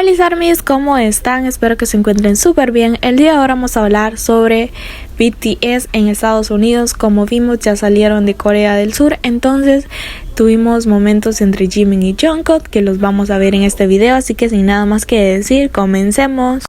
Hola ARMYs, ¿cómo están? Espero que se encuentren súper bien. El día de ahora vamos a hablar sobre BTS en Estados Unidos. Como vimos, ya salieron de Corea del Sur, entonces tuvimos momentos entre Jimin y Jungkook que los vamos a ver en este video, así que sin nada más que decir, comencemos.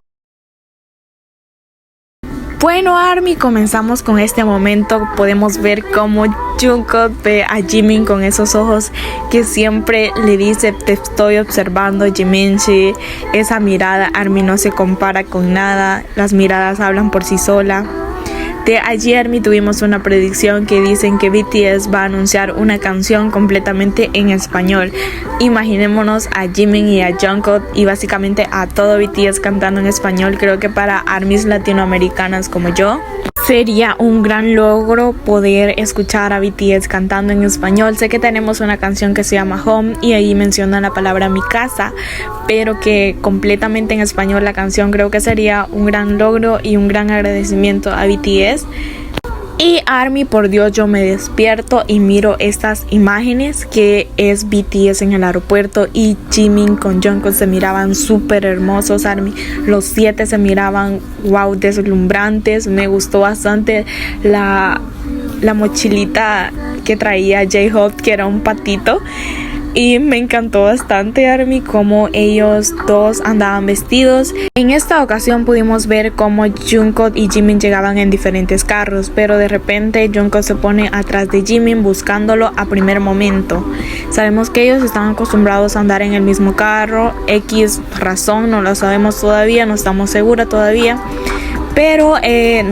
Bueno ARMY, comenzamos con este momento. Podemos ver cómo Jungkook ve a Jimin con esos ojos que siempre le dice: te estoy observando, Jiminchi. Esa mirada, ARMY, no se compara con nada. Las miradas hablan por sí sola. De allí, ARMY, tuvimos una predicción que dicen que BTS va a anunciar una canción completamente en español. Imaginémonos a Jimin y a Jungkook y básicamente a todo BTS cantando en español. Creo que para ARMYs latinoamericanas como yo sería un gran logro poder escuchar a BTS cantando en español. Sé que tenemos una canción que se llama Home y ahí menciona la palabra mi casa, pero que completamente en español la canción, creo que sería un gran logro y un gran agradecimiento a BTS. Y ARMY, por Dios, yo me despierto y miro estas imágenes que es BTS en el aeropuerto y Jimin con Jungkook se miraban súper hermosos, ARMY. Los 7 se miraban wow, deslumbrantes. Me gustó bastante la mochilita que traía J-Hope, que era un patito. Y me encantó bastante, ARMY, cómo ellos dos andaban vestidos. En esta ocasión pudimos ver cómo Jungkook y Jimin llegaban en diferentes carros, pero de repente Jungkook se pone atrás de Jimin buscándolo a primer momento. Sabemos que ellos están acostumbrados a andar en el mismo carro, X razón, no lo sabemos todavía, no estamos seguras todavía. Pero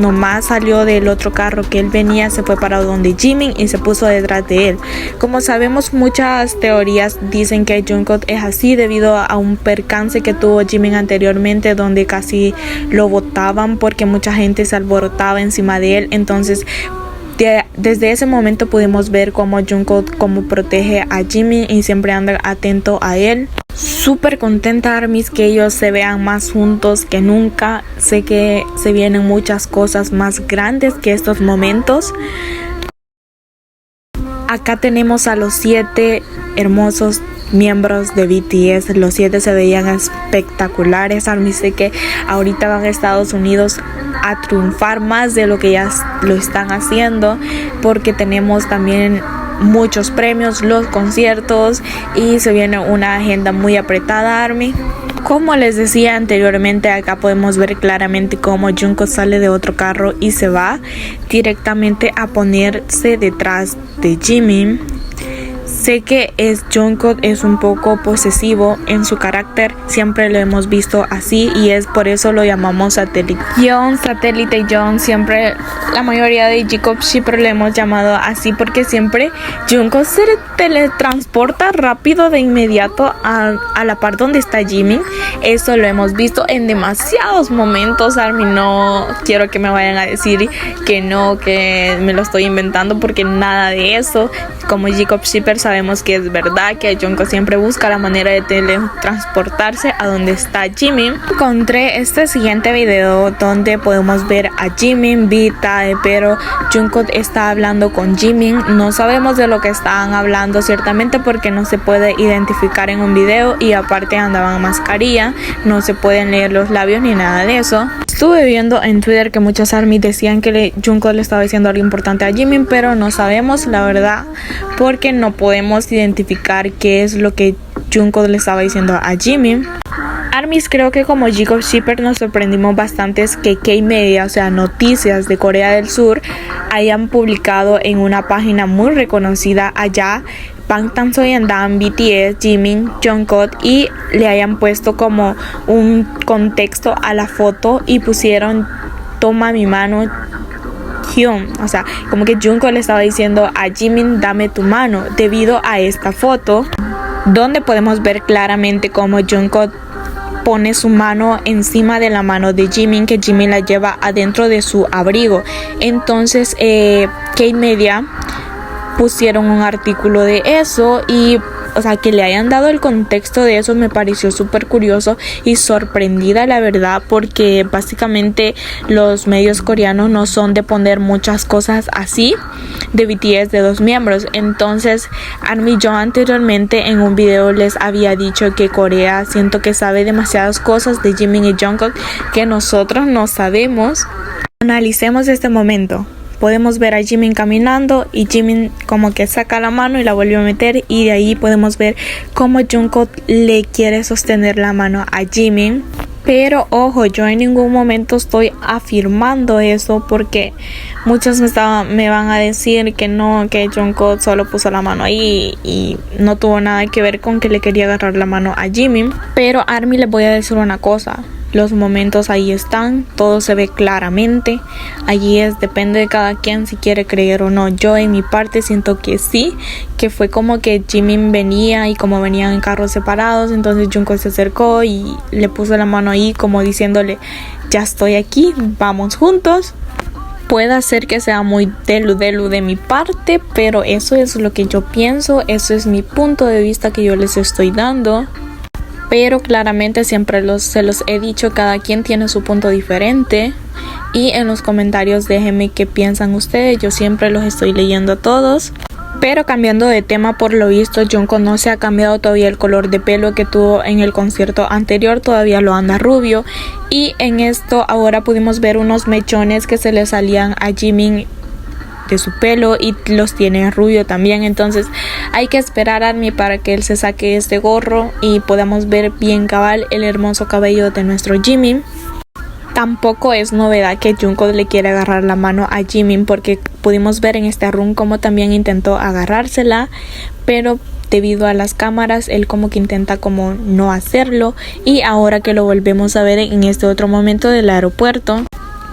nomás salió del otro carro que él venía, se fue para donde Jimin y se puso detrás de él. Como sabemos, muchas teorías dicen que Jungkook es así debido a un percance que tuvo Jimin anteriormente, donde casi lo botaban porque mucha gente se alborotaba encima de él. Entonces desde ese momento pudimos ver cómo Jungkook protege a Jimin y siempre anda atento a él. Súper contenta, ARMYs, que ellos se vean más juntos que nunca. Sé que se vienen muchas cosas más grandes que estos momentos. Acá tenemos a los 7 hermosos miembros de BTS. Los 7 se veían espectaculares, ARMYs. Sé que ahorita van a Estados Unidos a triunfar más de lo que ya lo están haciendo, porque tenemos también muchos premios, los conciertos y se viene una agenda muy apretada, ARMY. Como les decía anteriormente, acá podemos ver claramente cómo Jungkook sale de otro carro y se va directamente a ponerse detrás de Jimin. Sé que Jungkook es un poco posesivo en su carácter, siempre lo hemos visto así y es por eso lo llamamos satélite Young. Siempre la mayoría de J-Pop siempre lo hemos llamado así porque siempre Jungkook se teletransporta rápido de inmediato a la parte donde está Jimin. Eso lo hemos visto en demasiados momentos, ARMY. No quiero que me vayan a decir que no, que me lo estoy inventando, porque nada de eso. Como J-Pop shipper sabemos que es verdad que Jungkook siempre busca la manera de teletransportarse a donde está Jimin. Encontré este siguiente video donde podemos ver a Jimin, Vita, pero Jungkook está hablando con Jimin. No sabemos de lo que estaban hablando ciertamente porque no se puede identificar en un video y aparte andaban mascarilla, no se pueden leer los labios ni nada de eso. Estuve viendo en Twitter que muchas ARMY decían que Jungkook le estaba diciendo algo importante a Jimin, pero no sabemos la verdad porque no podemos identificar qué es lo que Jungkook le estaba diciendo a Jimin. ARMYs, creo que como J-Pop shipper nos sorprendimos bastante que K-Media, o sea, noticias de Corea del Sur, hayan publicado en una página muy reconocida allá Bangtan Soyeondan, BTS, Jimin, Jungkook, y le hayan puesto como un contexto a la foto y pusieron toma mi mano Hyun. O sea, como que Jungkook le estaba diciendo a Jimin dame tu mano, debido a esta foto donde podemos ver claramente cómo Jungkook pone su mano encima de la mano de Jimin, que Jimin la lleva adentro de su abrigo. Entonces K-Media pusieron un artículo de eso y o sea, que le hayan dado el contexto de eso me pareció súper curioso y sorprendida, la verdad, porque básicamente los medios coreanos no son de poner muchas cosas así de BTS de 2 miembros. Entonces, ARMY, yo anteriormente en un video les había dicho que Corea siento que sabe demasiadas cosas de Jimin y Jungkook que nosotros no sabemos. Analicemos este momento. Podemos ver a Jimin caminando y Jimin como que saca la mano y la vuelve a meter, y de ahí podemos ver cómo Jungkook le quiere sostener la mano a Jimin. Pero ojo, yo en ningún momento estoy afirmando eso, porque muchos me van a decir que no, que Jungkook solo puso la mano ahí y no tuvo nada que ver con que le quería agarrar la mano a Jimin. Pero ARMY, les voy a decir una cosa. Los momentos ahí están, todo se ve claramente. Allí depende de cada quien si quiere creer o no. Yo en mi parte siento que sí, que fue como que Jimin venía y como venían en carros separados, entonces Jungkook se acercó y le puso la mano ahí como diciéndole, ya estoy aquí, vamos juntos. Puede ser que sea muy delu de mi parte, pero eso es lo que yo pienso, eso es mi punto de vista que yo les estoy dando. Pero claramente siempre se los he dicho, cada quien tiene su punto diferente. Y en los comentarios déjenme qué piensan ustedes, yo siempre los estoy leyendo a todos. Pero cambiando de tema, por lo visto Jungkook no se ha cambiado todavía el color de pelo que tuvo en el concierto anterior, todavía lo anda rubio. Y en esto ahora pudimos ver unos mechones que se le salían a Jimin de su pelo y los tiene rubio también. Entonces hay que esperar a ARMY para que él se saque este gorro y podamos ver bien cabal el hermoso cabello de nuestro Jimin. Tampoco es novedad que Jungkook le quiere agarrar la mano a Jimin, porque pudimos ver en este run como también intentó agarrársela, pero debido a las cámaras él como que intenta como no hacerlo. Y ahora que lo volvemos a ver en este otro momento del aeropuerto,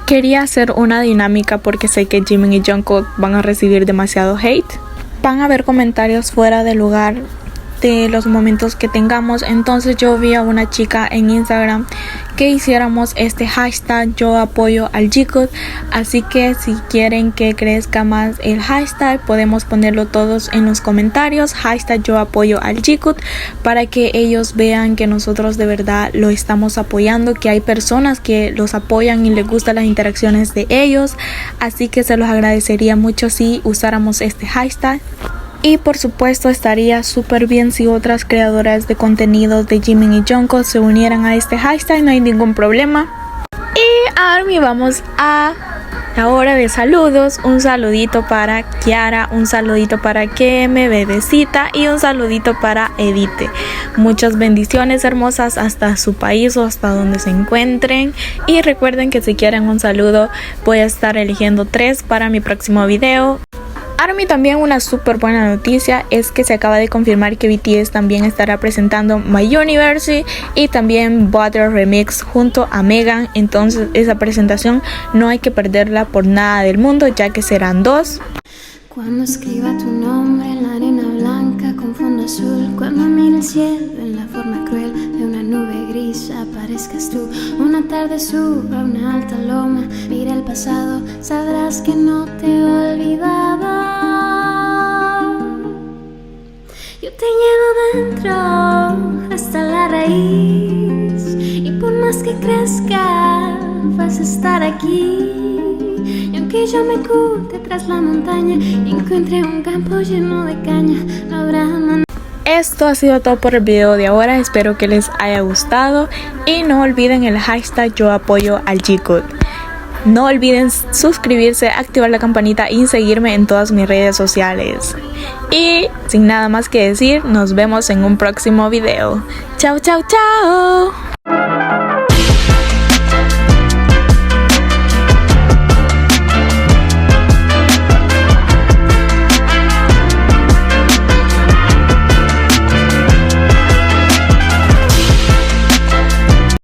quería hacer una dinámica porque sé que Jimin y Jungkook van a recibir demasiado hate. Van a haber comentarios fuera de lugar de los momentos que tengamos. Entonces yo vi a una chica en Instagram que hiciéramos este hashtag yo apoyo al Jungkook, así que si quieren que crezca más el hashtag podemos ponerlo todos en los comentarios, hashtag yo apoyo al Jungkook, para que ellos vean que nosotros de verdad lo estamos apoyando, que hay personas que los apoyan y les gustan las interacciones de ellos, así que se los agradecería mucho si usáramos este hashtag. Y por supuesto estaría súper bien si otras creadoras de contenido de Jimin y Jungkook se unieran a este hashtag, no hay ningún problema. Y ARMY, vamos a la hora de saludos. Un saludito para Kiara, un saludito para KM, bebecita, y un saludito para Edite. Muchas bendiciones hermosas hasta su país o hasta donde se encuentren. Y recuerden que si quieren un saludo voy a estar eligiendo 3 para mi próximo video. ARMY, también una súper buena noticia es que se acaba de confirmar que BTS también estará presentando My Universe y también Butter Remix junto a Megan. Entonces esa presentación no hay que perderla por nada del mundo, ya que serán 2. Cuando escriba tu nombre en la arena blanca con fondo azul, cuando mire el cielo en la forma cruel de una nube gris, aparezcas tú. Una tarde suba a una alta loma, mira el pasado, sabrás que no te he olvidado. Yo te llevo dentro hasta la raíz, y por más que crezca vas a estar aquí. Y aunque yo me oculte tras la montaña y encuentre un campo lleno de caña, no habrá manera. Esto ha sido todo por el video de ahora, espero que les haya gustado y no olviden el hashtag yo apoyo al Jungkook. No olviden suscribirse, activar la campanita y seguirme en todas mis redes sociales. Y sin nada más que decir, nos vemos en un próximo video. Chao, chao, chao.